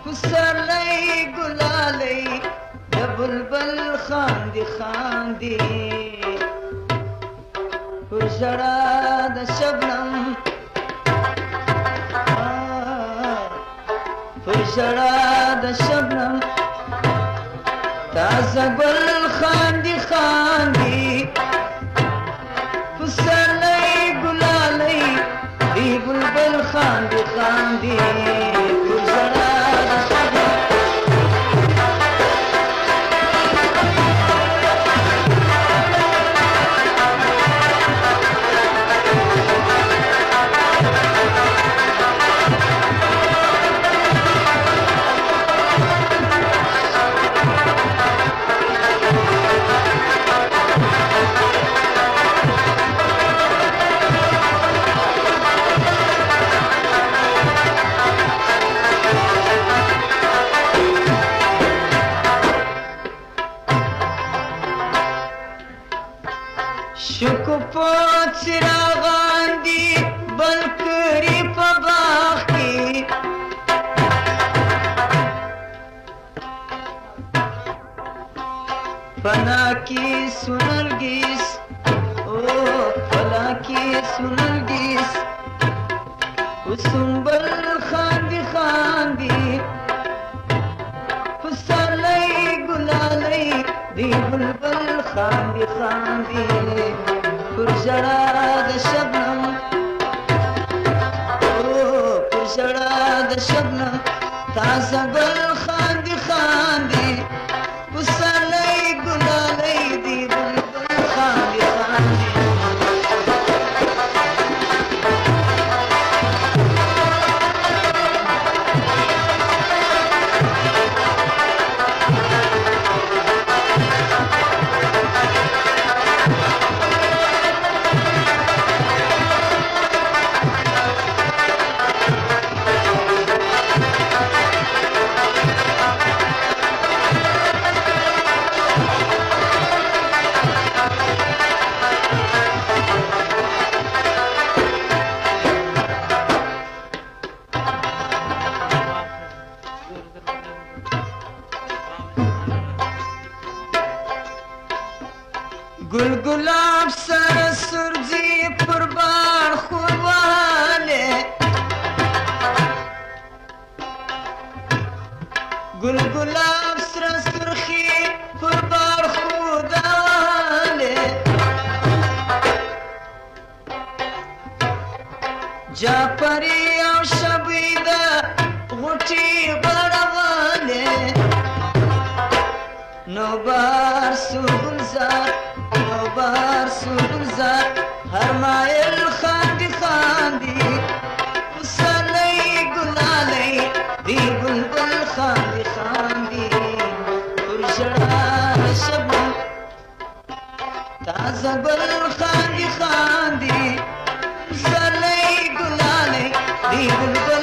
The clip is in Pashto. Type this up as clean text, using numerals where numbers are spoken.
پسرلی گلالی د بلبل خاندي خاندي پر ژړا د شبنم پر ژړا د شبنم تازه ګل خاندي خاندي پسرلی گلالی دی بلبل خاندي خاندي پر ژړا د شبنم شکو په څراغان دي بل کړي په باغ کې فنا کې سنرګیس او فنا کې سنرګیس وسنبل خاندي خاندي پسرلی ګلالی دی بلبل خاندي خاندي پر ژړا د شبنم پر ژړا د شبنم تازه ګل خاندي خاندي پسرلی ګلالی دی بلبل خاندي خاندي گل گلاب سر سرزی پر بار خورواله گل گلاب سر سرخی پر بار خودواله جعفری او شبیده غوټی غړواله نوبار سوګلزار نوبار سوګلزار هر مایل خاندي خاندي پسرلی ګلالی دی بلبل خاندي خاندي پر ژړا شبنم تازه ګل خاندي خاندي پسرلی ګلالی دی بلبل